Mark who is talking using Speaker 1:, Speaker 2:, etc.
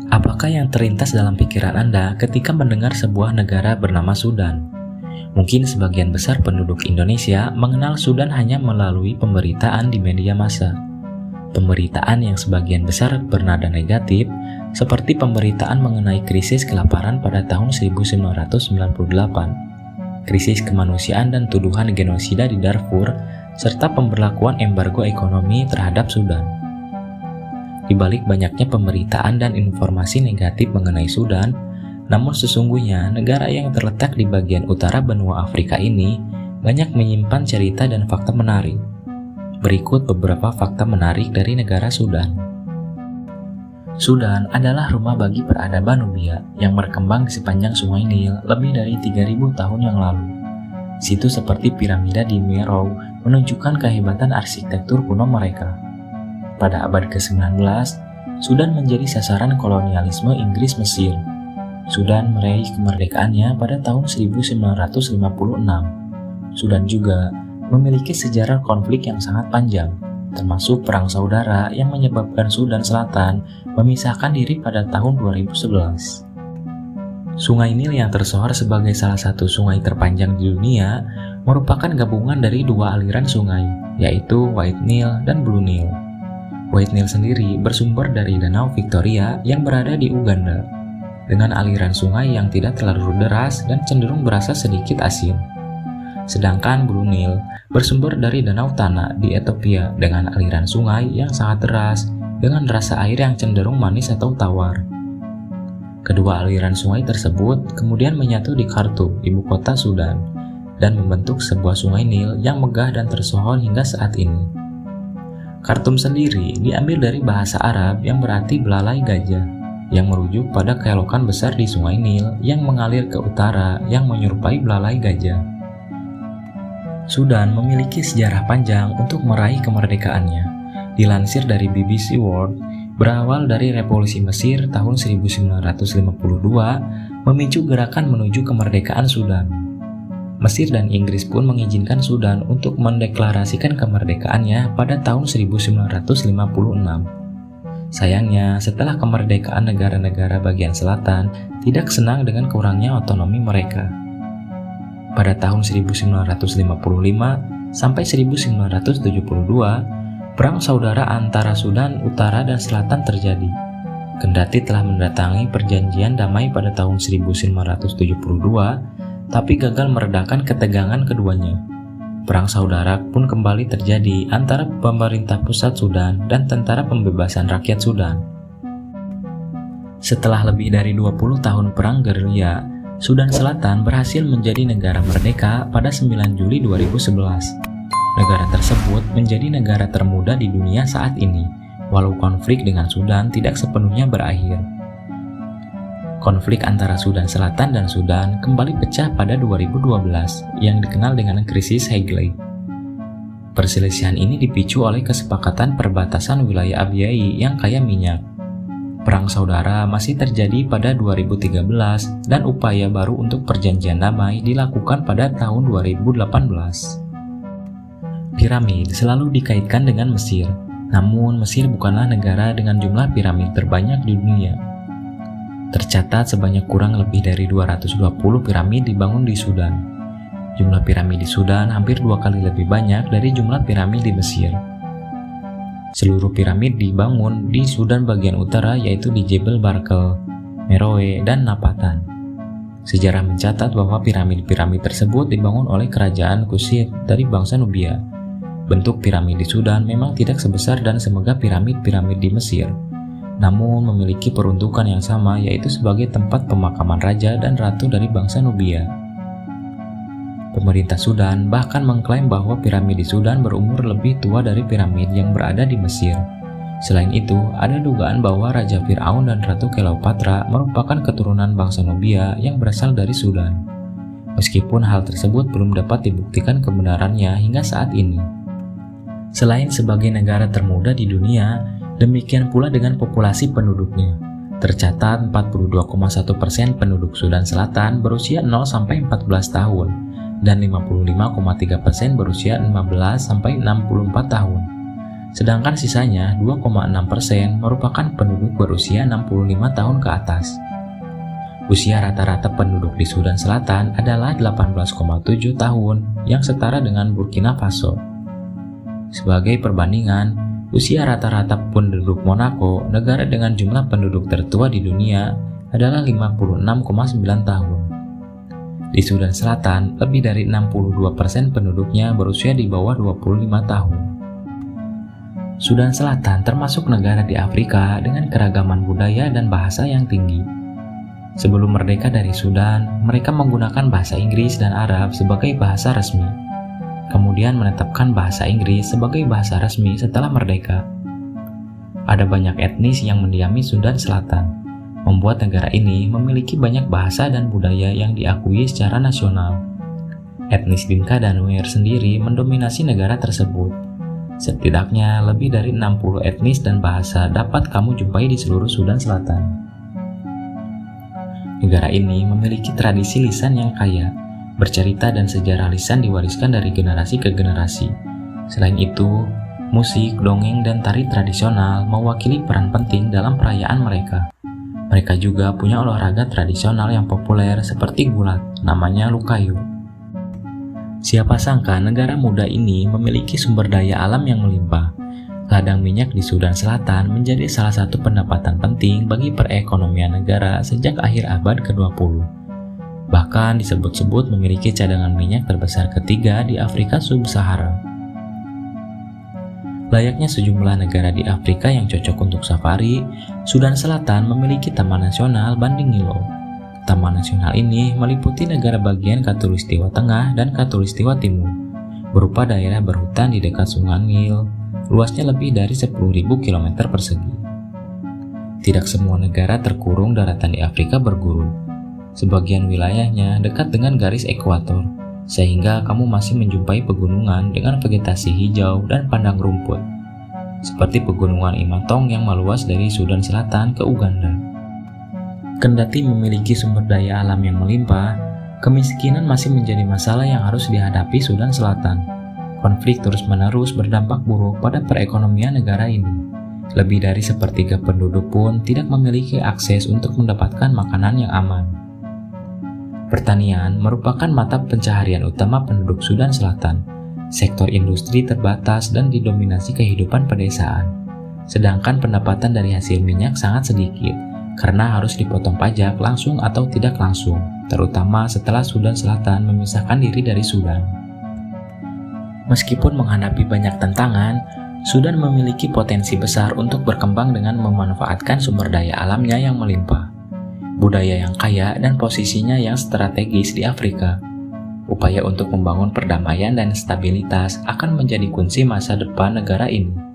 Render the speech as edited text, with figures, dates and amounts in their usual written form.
Speaker 1: Apakah yang terlintas dalam pikiran Anda ketika mendengar sebuah negara bernama Sudan? Mungkin sebagian besar penduduk Indonesia mengenal Sudan hanya melalui pemberitaan di media massa. Pemberitaan yang sebagian besar bernada negatif, seperti pemberitaan mengenai krisis kelaparan pada tahun 1998, krisis kemanusiaan dan tuduhan genosida di Darfur, serta pemberlakuan embargo ekonomi terhadap Sudan. Di balik banyaknya pemberitaan dan informasi negatif mengenai Sudan, namun sesungguhnya negara yang terletak di bagian utara benua Afrika ini banyak menyimpan cerita dan fakta menarik. Berikut beberapa fakta menarik dari negara Sudan. Sudan adalah rumah bagi peradaban Nubia yang berkembang di sepanjang Sungai Nil lebih dari 3.000 tahun yang lalu. Situs seperti piramida di Meroe menunjukkan kehebatan arsitektur kuno mereka. Pada abad ke-19, Sudan menjadi sasaran kolonialisme Inggris Mesir. Sudan meraih kemerdekaannya pada tahun 1956. Sudan juga memiliki sejarah konflik yang sangat panjang, termasuk Perang Saudara yang menyebabkan Sudan Selatan memisahkan diri pada tahun 2011. Sungai Nil yang tersohor sebagai salah satu sungai terpanjang di dunia merupakan gabungan dari dua aliran sungai, yaitu White Nile dan Blue Nile. White Nile sendiri bersumber dari Danau Victoria yang berada di Uganda, dengan aliran sungai yang tidak terlalu deras dan cenderung berasa sedikit asin. Sedangkan Blue Nile bersumber dari Danau Tana di Ethiopia dengan aliran sungai yang sangat deras dengan rasa air yang cenderung manis atau tawar. Kedua aliran sungai tersebut kemudian menyatu di Khartoum, ibu kota Sudan, dan membentuk sebuah sungai Nil yang megah dan tersohor hingga saat ini. Khartoum sendiri diambil dari bahasa Arab yang berarti belalai gajah, yang merujuk pada keelokan besar di Sungai Nil yang mengalir ke utara yang menyerupai belalai gajah. Sudan memiliki sejarah panjang untuk meraih kemerdekaannya. Dilansir dari BBC World, berawal dari Revolusi Mesir tahun 1952, memicu gerakan menuju kemerdekaan Sudan. Mesir dan Inggris pun mengizinkan Sudan untuk mendeklarasikan kemerdekaannya pada tahun 1956. Sayangnya, setelah kemerdekaan negara-negara bagian selatan tidak senang dengan kurangnya otonomi mereka. Pada tahun 1955 sampai 1972, Perang Saudara antara Sudan Utara dan Selatan terjadi. Kendati telah mendatangi perjanjian damai pada tahun 1972, tapi gagal meredakan ketegangan keduanya. Perang Saudara pun kembali terjadi antara pemerintah pusat Sudan dan Tentara Pembebasan Rakyat Sudan. Setelah lebih dari 20 tahun perang gerilya, Sudan Selatan berhasil menjadi negara merdeka pada 9 Juli 2011. Negara tersebut menjadi negara termuda di dunia saat ini, walau konflik dengan Sudan tidak sepenuhnya berakhir. Konflik antara Sudan Selatan dan Sudan kembali pecah pada 2012 yang dikenal dengan krisis Hegel. Perselisihan ini dipicu oleh kesepakatan perbatasan wilayah Abyei yang kaya minyak. Perang Saudara masih terjadi pada 2013 dan upaya baru untuk perjanjian damai dilakukan pada tahun 2018. Piramid selalu dikaitkan dengan Mesir, namun Mesir bukanlah negara dengan jumlah piramid terbanyak di dunia. Tercatat sebanyak kurang lebih dari 220 piramid dibangun di Sudan. Jumlah piramid di Sudan hampir 2 kali lebih banyak dari jumlah piramid di Mesir. Seluruh piramid dibangun di Sudan bagian utara, yaitu di Jebel Barkel, Meroe, dan Napatan. Sejarah mencatat bahwa piramid-piramid tersebut dibangun oleh kerajaan Kushite dari bangsa Nubia. Bentuk piramid di Sudan memang tidak sebesar dan semegah piramid-piramid di Mesir, namun memiliki peruntukan yang sama, yaitu sebagai tempat pemakaman raja dan ratu dari bangsa Nubia. Pemerintah Sudan bahkan mengklaim bahwa piramid di Sudan berumur lebih tua dari piramid yang berada di Mesir. Selain itu, ada dugaan bahwa Raja Fir'aun dan Ratu Cleopatra merupakan keturunan bangsa Nubia yang berasal dari Sudan. Meskipun hal tersebut belum dapat dibuktikan kebenarannya hingga saat ini. Selain sebagai negara termuda di dunia, demikian pula dengan populasi penduduknya. Tercatat 42,1% penduduk Sudan Selatan berusia 0-14 tahun, dan 55,3% berusia 15-64 tahun. Sedangkan sisanya 2,6% merupakan penduduk berusia 65 tahun ke atas. Usia rata-rata penduduk di Sudan Selatan adalah 18,7 tahun yang setara dengan Burkina Faso. Sebagai perbandingan, usia rata-rata penduduk Monaco, negara dengan jumlah penduduk tertua di dunia, adalah 56,9 tahun. Di Sudan Selatan, lebih dari 62% penduduknya berusia di bawah 25 tahun. Sudan Selatan termasuk negara di Afrika dengan keragaman budaya dan bahasa yang tinggi. Sebelum merdeka dari Sudan, mereka menggunakan bahasa Inggris dan Arab sebagai bahasa resmi. Kemudian menetapkan bahasa Inggris sebagai bahasa resmi setelah merdeka. Ada banyak etnis yang mendiami Sudan Selatan, membuat negara ini memiliki banyak bahasa dan budaya yang diakui secara nasional. Etnis Dinka dan Nuer sendiri mendominasi negara tersebut. Setidaknya lebih dari 60 etnis dan bahasa dapat kamu jumpai di seluruh Sudan Selatan. Negara ini memiliki tradisi lisan yang kaya, bercerita dan sejarah lisan diwariskan dari generasi ke generasi. Selain itu, musik, dongeng, dan tari tradisional mewakili peran penting dalam perayaan mereka. Mereka juga punya olahraga tradisional yang populer seperti gulat, namanya lukayu. Siapa sangka negara muda ini memiliki sumber daya alam yang melimpah. Ladang minyak di Sudan Selatan menjadi salah satu pendapatan penting bagi perekonomian negara sejak akhir abad ke-20. Bahkan disebut-sebut memiliki cadangan minyak terbesar ketiga di Afrika Sub-Sahara. Layaknya sejumlah negara di Afrika yang cocok untuk safari, Sudan Selatan memiliki Taman Nasional Banding Nilo. Taman nasional ini meliputi negara bagian Khatulistiwa Tengah dan Khatulistiwa Timur, berupa daerah berhutan di dekat Sungai Nil, luasnya lebih dari 10.000 km persegi. Tidak semua negara terkurung daratan di Afrika bergurun. Sebagian wilayahnya dekat dengan garis ekuator, sehingga kamu masih menjumpai pegunungan dengan vegetasi hijau dan padang rumput, seperti pegunungan Imatong yang meluas dari Sudan Selatan ke Uganda. Kendati memiliki sumber daya alam yang melimpah, kemiskinan masih menjadi masalah yang harus dihadapi Sudan Selatan. Konflik terus-menerus berdampak buruk pada perekonomian negara ini. Lebih dari sepertiga penduduk pun tidak memiliki akses untuk mendapatkan makanan yang aman. Pertanian merupakan mata pencaharian utama penduduk Sudan Selatan. Sektor industri terbatas dan didominasi kehidupan pedesaan. Sedangkan pendapatan dari hasil minyak sangat sedikit, karena harus dipotong pajak langsung atau tidak langsung, terutama setelah Sudan Selatan memisahkan diri dari Sudan. Meskipun menghadapi banyak tantangan, Sudan memiliki potensi besar untuk berkembang dengan memanfaatkan sumber daya alamnya yang melimpah, budaya yang kaya, dan posisinya yang strategis di Afrika. Upaya untuk membangun perdamaian dan stabilitas akan menjadi kunci masa depan negara ini.